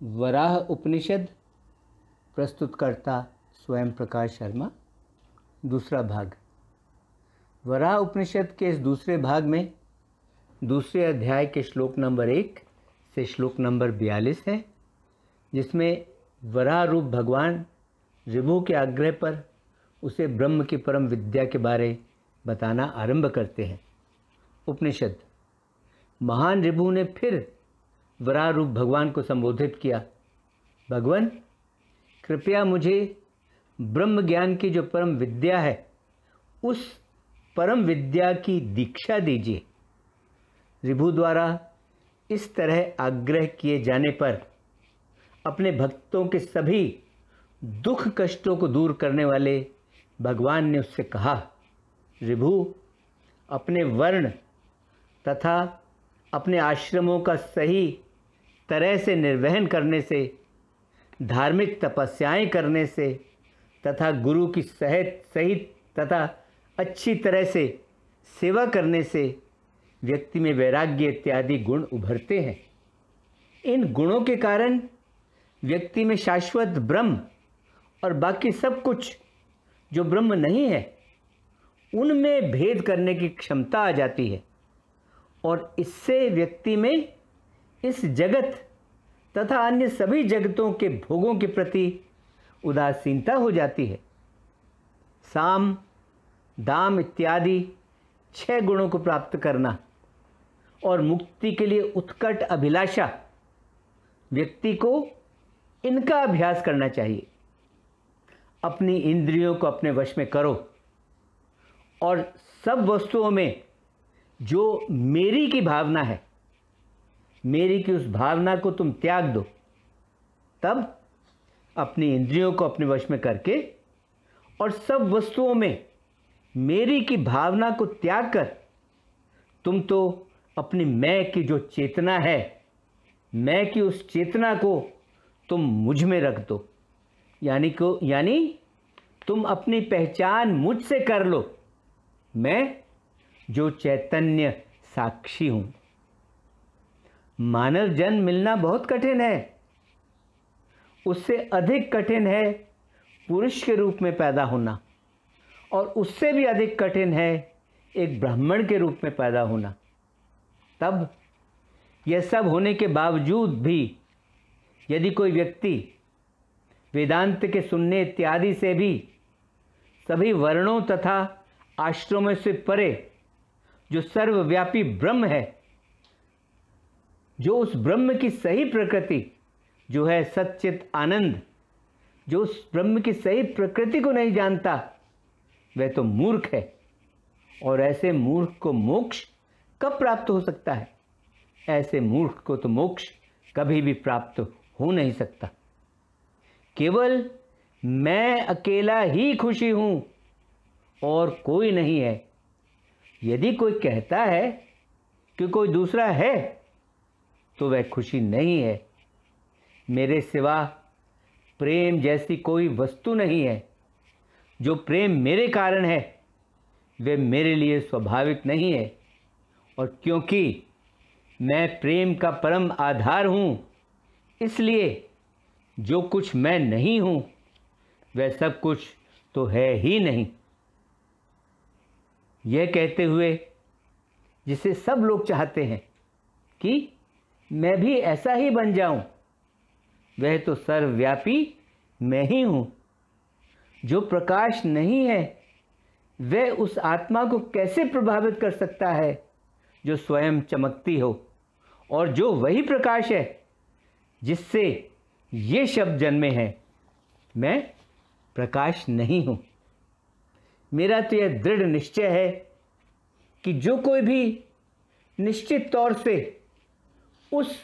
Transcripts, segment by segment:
वराह उपनिषद, प्रस्तुतकर्ता स्वयं प्रकाश शर्मा। दूसरा भाग। वराह उपनिषद के इस दूसरे भाग में दूसरे अध्याय के श्लोक नंबर 1 से श्लोक नंबर 42 है, जिसमें वराह रूप भगवान ऋभु के आग्रह पर उसे ब्रह्म की परम विद्या के बारे बताना आरंभ करते हैं। उपनिषद। महान ऋभु ने फिर वराह रूप भगवान को संबोधित किया। भगवान, कृपया मुझे ब्रह्म ज्ञान की जो परम विद्या है, उस परम विद्या की दीक्षा दीजिए। ऋभु द्वारा इस तरह आग्रह किए जाने पर अपने भक्तों के सभी दुख कष्टों को दूर करने वाले भगवान ने उससे कहा, ऋभु, अपने वर्ण तथा अपने आश्रमों का सही तरह से निर्वहन करने से, धार्मिक तपस्याएं करने से तथा गुरु की सही तथा अच्छी तरह से सेवा करने से व्यक्ति में वैराग्य इत्यादि गुण उभरते हैं। इन गुणों के कारण व्यक्ति में शाश्वत ब्रह्म और बाकी सब कुछ जो ब्रह्म नहीं है, उनमें भेद करने की क्षमता आ जाती है और इससे व्यक्ति में इस जगत तथा अन्य सभी जगतों के भोगों के प्रति उदासीनता हो जाती है। साम, दाम इत्यादि 6 गुणों को प्राप्त करना और मुक्ति के लिए उत्कट अभिलाषा, व्यक्ति को इनका अभ्यास करना चाहिए। अपनी इंद्रियों को अपने वश में करो और सब वस्तुओं में जो मेरी की भावना है, मेरी की उस भावना को तुम त्याग दो। तब अपनी इंद्रियों को अपने वश में करके और सब वस्तुओं में मेरी की भावना को त्याग कर तुम तो अपनी मैं की जो चेतना है, मैं की उस चेतना को तुम मुझ में रख दो। यानी तुम अपनी पहचान मुझसे कर लो, मैं जो चैतन्य साक्षी हूं। मानव जन्म मिलना बहुत कठिन है, उससे अधिक कठिन है पुरुष के रूप में पैदा होना, और उससे भी अधिक कठिन है एक ब्राह्मण के रूप में पैदा होना। तब यह सब होने के बावजूद भी यदि कोई व्यक्ति वेदांत के सुनने इत्यादि से भी सभी वर्णों तथा आश्रमों से परे जो सर्वव्यापी ब्रह्म है, जो उस ब्रह्म की सही प्रकृति जो है सच्चित आनंद, जो उस ब्रह्म की सही प्रकृति को नहीं जानता, वह तो मूर्ख है। और ऐसे मूर्ख को मोक्ष कब प्राप्त हो सकता है? ऐसे मूर्ख को तो मोक्ष कभी भी प्राप्त हो नहीं सकता। केवल मैं अकेला ही खुशी हूं और कोई नहीं है। यदि कोई कहता है कि कोई दूसरा है, तो वह खुशी नहीं है। मेरे सिवा प्रेम जैसी कोई वस्तु नहीं है। जो प्रेम मेरे कारण है, वह मेरे लिए स्वाभाविक नहीं है। और क्योंकि मैं प्रेम का परम आधार हूँ, इसलिए जो कुछ मैं नहीं हूँ, वह सब कुछ तो है ही नहीं। यह कहते हुए जिसे सब लोग चाहते हैं कि मैं भी ऐसा ही बन जाऊं, वह तो सर्वव्यापी मैं ही हूं। जो प्रकाश नहीं है, वह उस आत्मा को कैसे प्रभावित कर सकता है जो स्वयं चमकती हो? और जो वही प्रकाश है जिससे ये शब्द जन्मे हैं, मैं प्रकाश नहीं हूं। मेरा तो यह दृढ़ निश्चय है कि जो कोई भी निश्चित तौर से उस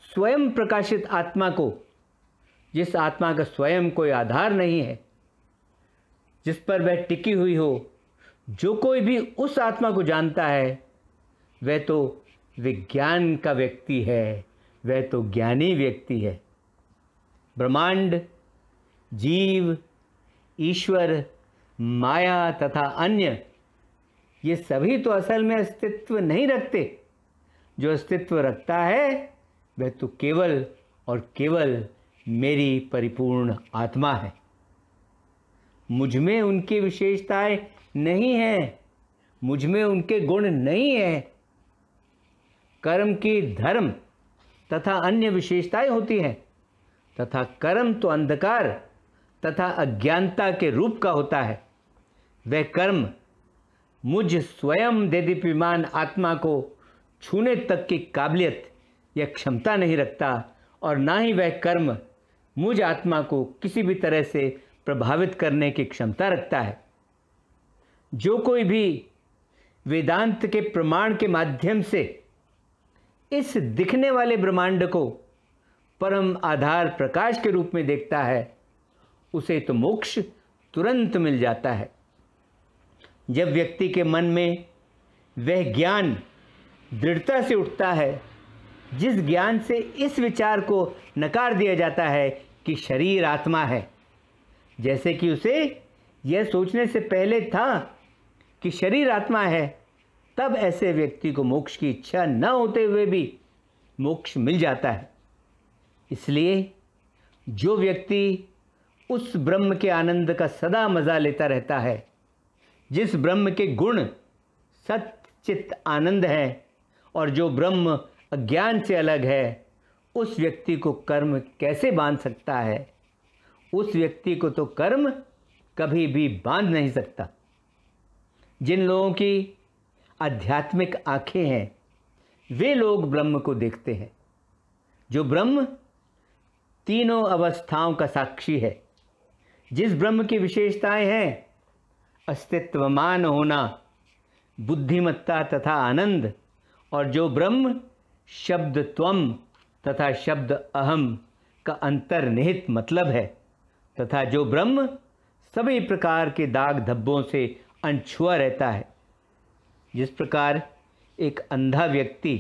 स्वयं प्रकाशित आत्मा को, जिस आत्मा का स्वयं कोई आधार नहीं है, जिस पर वह टिकी हुई हो, जो कोई भी उस आत्मा को जानता है, वह तो विज्ञान का व्यक्ति है, वह तो ज्ञानी व्यक्ति है। ब्रह्मांड, जीव, ईश्वर, माया तथा अन्य, ये सभी तो असल में अस्तित्व नहीं रखते। जो अस्तित्व रखता है, वह तो केवल और केवल मेरी परिपूर्ण आत्मा है। मुझ में उनकी विशेषताएं नहीं हैं, मुझ में उनके गुण नहीं हैं। कर्म की धर्म तथा अन्य विशेषताएं होती हैं, तथा कर्म तो अंधकार तथा अज्ञानता के रूप का होता है। वह कर्म मुझ स्वयं देदीप्यमान आत्मा को छूने तक की काबिलियत या क्षमता नहीं रखता, और ना ही वह कर्म मुझ आत्मा को किसी भी तरह से प्रभावित करने की क्षमता रखता है। जो कोई भी वेदांत के प्रमाण के माध्यम से इस दिखने वाले ब्रह्मांड को परम आधार प्रकाश के रूप में देखता है, उसे तो मोक्ष तुरंत मिल जाता है। जब व्यक्ति के मन में वह ज्ञान दृढ़ता से उठता है, जिस ज्ञान से इस विचार को नकार दिया जाता है कि शरीर आत्मा है, जैसे कि उसे यह सोचने से पहले था कि शरीर आत्मा है, तब ऐसे व्यक्ति को मोक्ष की इच्छा न होते हुए भी मोक्ष मिल जाता है। इसलिए जो व्यक्ति उस ब्रह्म के आनंद का सदा मज़ा लेता रहता है, जिस ब्रह्म के गुण सत्य चित्त आनंद है, और जो ब्रह्म अज्ञान से अलग है, उस व्यक्ति को कर्म कैसे बांध सकता है? उस व्यक्ति को तो कर्म कभी भी बांध नहीं सकता। जिन लोगों की आध्यात्मिक आंखें हैं, वे लोग ब्रह्म को देखते हैं। जो ब्रह्म तीनों अवस्थाओं का साक्षी है, जिस ब्रह्म की विशेषताएं हैं अस्तित्वमान होना, बुद्धिमत्ता तथा आनंद, और जो ब्रह्म शब्द त्वम तथा शब्द अहम का अंतर्निहित मतलब है, तथा जो ब्रह्म सभी प्रकार के दाग धब्बों से अनछुआ रहता है। जिस प्रकार एक अंधा व्यक्ति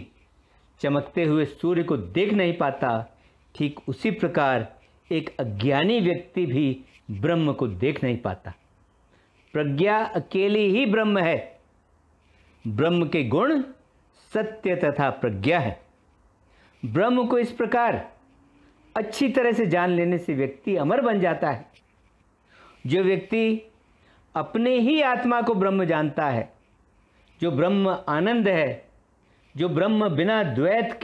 चमकते हुए सूर्य को देख नहीं पाता, ठीक उसी प्रकार एक अज्ञानी व्यक्ति भी ब्रह्म को देख नहीं पाता। प्रज्ञा अकेली ही ब्रह्म है। ब्रह्म के गुण सत्य तथा प्रज्ञा है। ब्रह्म को इस प्रकार अच्छी तरह से जान लेने से व्यक्ति अमर बन जाता है। जो व्यक्ति अपने ही आत्मा को ब्रह्म जानता है, जो ब्रह्म आनंद है, जो ब्रह्म बिना द्वैत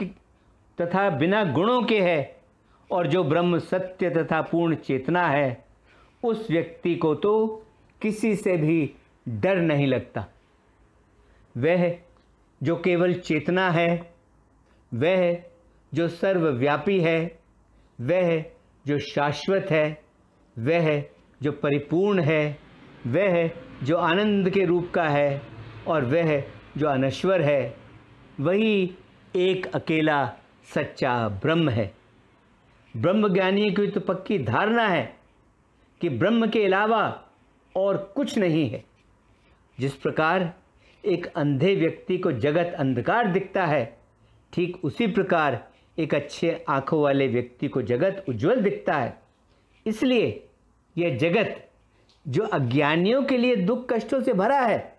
तथा बिना गुणों के है, और जो ब्रह्म सत्य तथा पूर्ण चेतना है, उस व्यक्ति को तो किसी से भी डर नहीं लगता। वह जो केवल चेतना है, वह जो सर्वव्यापी है, वह जो शाश्वत है, वह जो परिपूर्ण है, वह जो आनंद के रूप का है, और वह जो अनश्वर है, वही एक अकेला सच्चा ब्रह्म है। ब्रह्मज्ञानी की तो पक्की धारणा है कि ब्रह्म के अलावा और कुछ नहीं है। जिस प्रकार एक अंधे व्यक्ति को जगत अंधकार दिखता है, ठीक उसी प्रकार एक अच्छे आंखों वाले व्यक्ति को जगत उज्जवल दिखता है। इसलिए यह जगत जो अज्ञानियों के लिए दुख कष्टों से भरा है,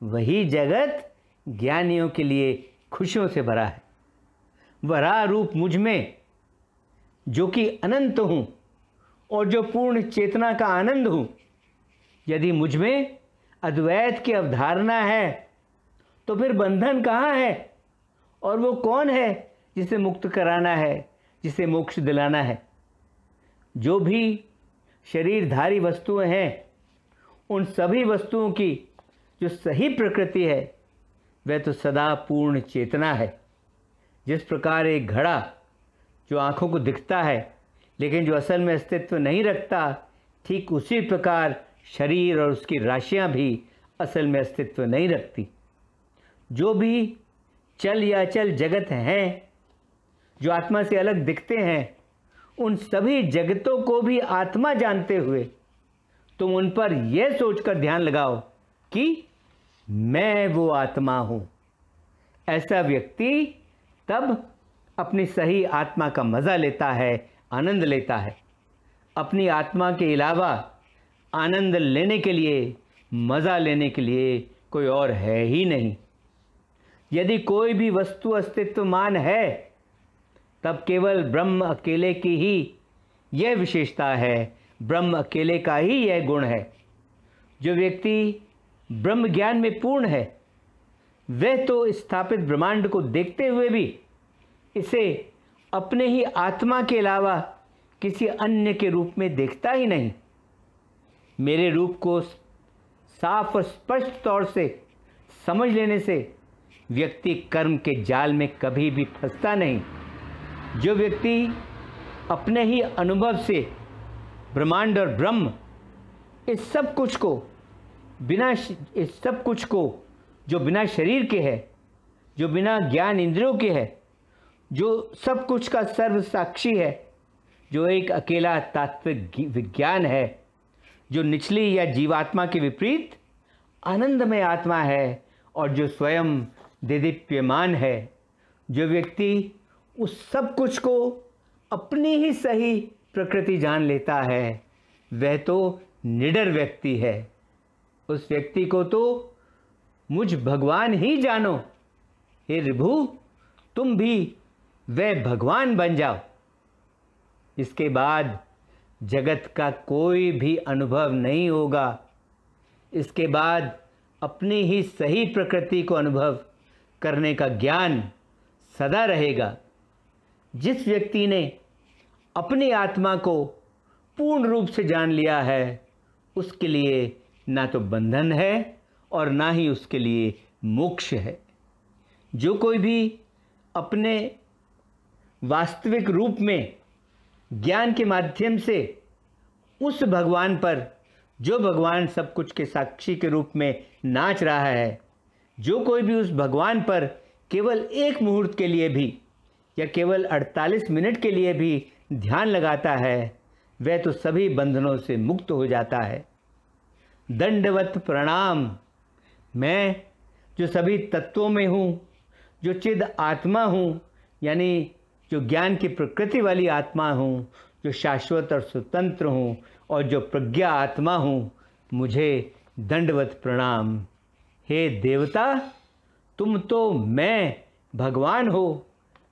वही जगत ज्ञानियों के लिए खुशियों से भरा है। वराह रूप मुझ में, जो कि अनंत हूँ और जो पूर्ण चेतना का आनंद हूँ, यदि मुझ में अद्वैत की अवधारणा है, तो फिर बंधन कहाँ है? और वो कौन है जिसे मुक्त कराना है, जिसे मोक्ष दिलाना है? जो भी शरीरधारी वस्तुएं हैं, उन सभी वस्तुओं की जो सही प्रकृति है, वह तो सदा पूर्ण चेतना है। जिस प्रकार एक घड़ा जो आँखों को दिखता है लेकिन जो असल में अस्तित्व नहीं रखता, ठीक उसी प्रकार शरीर और उसकी राशियाँ भी असल में अस्तित्व नहीं रखती। जो भी चल या अचल जगत हैं, जो आत्मा से अलग दिखते हैं, उन सभी जगतों को भी आत्मा जानते हुए तुम उन पर यह सोचकर ध्यान लगाओ कि मैं वो आत्मा हूँ। ऐसा व्यक्ति तब अपनी सही आत्मा का मज़ा लेता है, आनंद लेता है। अपनी आत्मा के अलावा आनंद लेने के लिए, मज़ा लेने के लिए कोई और है ही नहीं। यदि कोई भी वस्तु अस्तित्वमान है, तब केवल ब्रह्म अकेले की ही यह विशेषता है, ब्रह्म अकेले का ही यह गुण है। जो व्यक्ति ब्रह्म ज्ञान में पूर्ण है वह तो स्थापित ब्रह्मांड को देखते हुए भी इसे अपने ही आत्मा के अलावा किसी अन्य के रूप में देखता ही नहीं। मेरे रूप को साफ और स्पष्ट तौर से समझ लेने से व्यक्ति कर्म के जाल में कभी भी फंसता नहीं। जो व्यक्ति अपने ही अनुभव से ब्रह्मांड और ब्रह्म इस सब कुछ को जो बिना शरीर के है, जो बिना ज्ञान इंद्रियों के है, जो सब कुछ का सर्व साक्षी है, जो एक अकेला तात्विक विज्ञान है, जो निचली या जीवात्मा के विपरीत आनंदमय आत्मा है और जो स्वयं देदीप्यमान है, जो व्यक्ति उस सब कुछ को अपनी ही सही प्रकृति जान लेता है, वह तो निडर व्यक्ति है। उस व्यक्ति को तो मुझ भगवान ही जानो। हे रिभु, तुम भी वह भगवान बन जाओ। इसके बाद जगत का कोई भी अनुभव नहीं होगा। इसके बाद अपनी ही सही प्रकृति को अनुभव करने का ज्ञान सदा रहेगा। जिस व्यक्ति ने अपनी आत्मा को पूर्ण रूप से जान लिया है उसके लिए ना तो बंधन है और ना ही उसके लिए मोक्ष है। जो कोई भी अपने वास्तविक रूप में ज्ञान के माध्यम से उस भगवान पर, जो भगवान सब कुछ के साक्षी के रूप में नाच रहा है, जो कोई भी उस भगवान पर केवल एक मुहूर्त के लिए भी या केवल 48 मिनट के लिए भी ध्यान लगाता है, वह तो सभी बंधनों से मुक्त हो जाता है। दंडवत प्रणाम। मैं जो सभी तत्वों में हूँ, जो चिद आत्मा हूँ, यानी जो ज्ञान की प्रकृति वाली आत्मा हूँ, जो शाश्वत और स्वतंत्र हूँ और जो प्रज्ञा आत्मा हूँ, मुझे दंडवत प्रणाम। हे देवता, तुम तो मैं भगवान हो,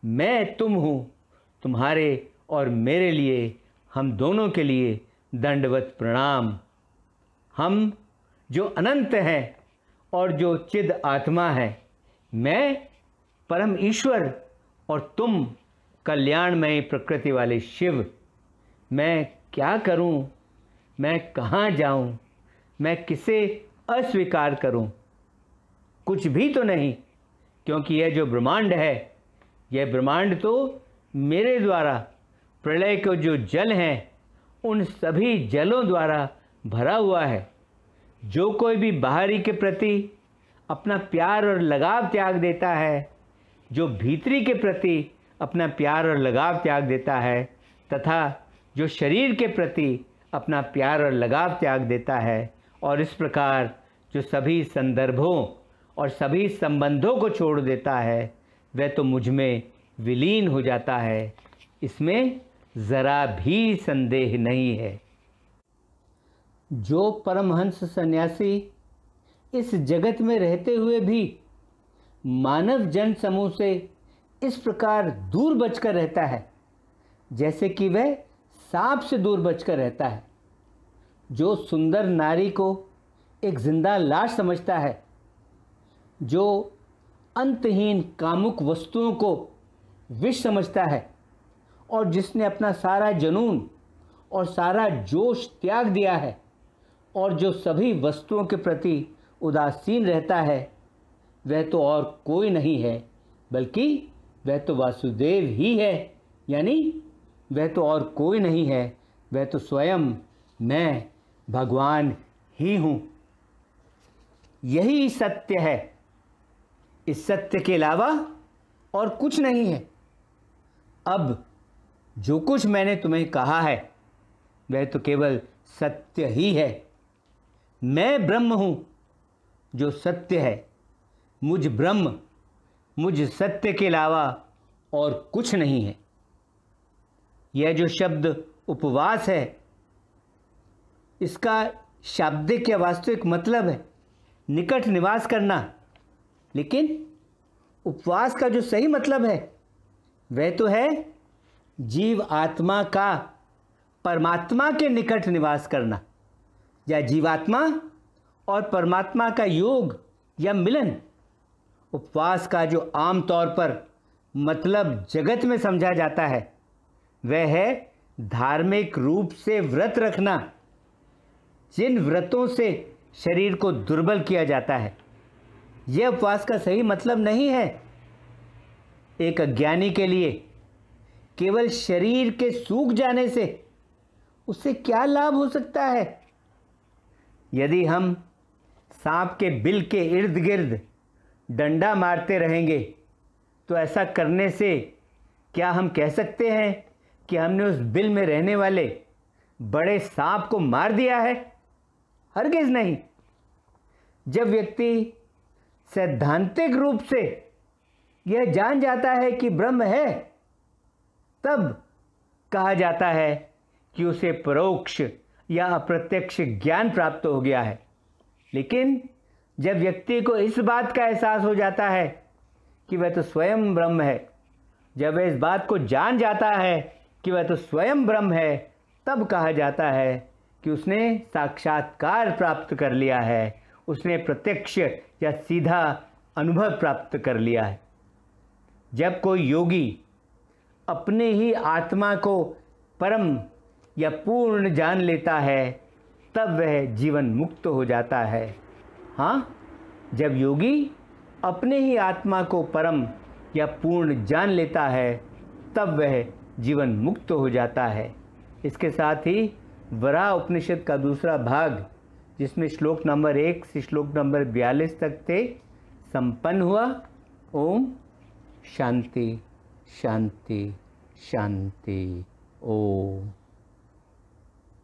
मैं तुम हूँ। तुम्हारे और मेरे लिए, हम दोनों के लिए दंडवत प्रणाम। हम जो अनंत हैं और जो चिद आत्मा है, मैं परम ईश्वर और तुम कल्याणमय प्रकृति वाले शिव। मैं क्या करूं? मैं कहाँ जाऊं? मैं किसे अस्वीकार करूं? कुछ भी तो नहीं, क्योंकि यह जो ब्रह्मांड है, यह ब्रह्मांड तो मेरे द्वारा प्रलय के जो जल हैं उन सभी जलों द्वारा भरा हुआ है। जो कोई भी बाहरी के प्रति अपना प्यार और लगाव त्याग देता है, जो भीतरी के प्रति अपना प्यार और लगाव त्याग देता है, तथा जो शरीर के प्रति अपना प्यार और लगाव त्याग देता है, और इस प्रकार जो सभी संदर्भों और सभी संबंधों को छोड़ देता है, वह तो मुझ में विलीन हो जाता है। इसमें ज़रा भी संदेह नहीं है। जो परमहंस सन्यासी इस जगत में रहते हुए भी मानव जन समूह से इस प्रकार दूर बचकर रहता है, जैसे कि वह सांप से दूर बचकर रहता है, जो सुंदर नारी को एक जिंदा लाश समझता है, जो अंतहीन कामुक वस्तुओं को विष समझता है, और जिसने अपना सारा जुनून और सारा जोश त्याग दिया है, और जो सभी वस्तुओं के प्रति उदासीन रहता है, वह तो और कोई नहीं है, बल्कि वह तो वासुदेव ही है। यानी वह तो और कोई नहीं है, वह तो स्वयं मैं भगवान ही हूँ। यही सत्य है। इस सत्य के अलावा और कुछ नहीं है। अब जो कुछ मैंने तुम्हें कहा है वह तो केवल सत्य ही है। मैं ब्रह्म हूँ जो सत्य है। मुझ ब्रह्म, मुझ सत्य के अलावा और कुछ नहीं है। यह जो शब्द उपवास है, इसका शाब्दिक या वास्तविक मतलब है निकट निवास करना, लेकिन उपवास का जो सही मतलब है वह तो है जीव आत्मा का परमात्मा के निकट निवास करना, या जीवात्मा और परमात्मा का योग या मिलन। उपवास का जो आमतौर पर मतलब जगत में समझा जाता है वह है धार्मिक रूप से व्रत रखना, जिन व्रतों से शरीर को दुर्बल किया जाता है। यह उपवास का सही मतलब नहीं है। एक अज्ञानी के लिए केवल शरीर के सूख जाने से उससे क्या लाभ हो सकता है? यदि हम सांप के बिल के इर्द गिर्द डंडा मारते रहेंगे तो ऐसा करने से क्या हम कह सकते हैं कि हमने उस बिल में रहने वाले बड़े सांप को मार दिया है? हरगिज़ नहीं। जब व्यक्ति सैद्धांतिक रूप से यह जान जाता है कि ब्रह्म है, तब कहा जाता है कि उसे परोक्ष या अप्रत्यक्ष ज्ञान प्राप्त हो गया है। लेकिन जब व्यक्ति को इस बात का एहसास हो जाता है कि वह तो स्वयं ब्रह्म है, जब वह इस बात को जान जाता है कि वह तो स्वयं ब्रह्म है, तब कहा जाता है कि उसने साक्षात्कार प्राप्त कर लिया है, उसने प्रत्यक्ष या सीधा अनुभव प्राप्त कर लिया है। जब कोई योगी अपने ही आत्मा को परम या पूर्ण जान लेता है, तब वह जीवन मुक्त हो जाता है। हाँ, जब योगी अपने ही आत्मा को परम या पूर्ण जान लेता है, तब वह जीवन मुक्त हो जाता है। इसके साथ ही वराह उपनिषद का दूसरा भाग, जिसमें श्लोक नंबर 1 से श्लोक नंबर 42 तक थे, संपन्न हुआ। ओम शांति शांति शांति। ओम।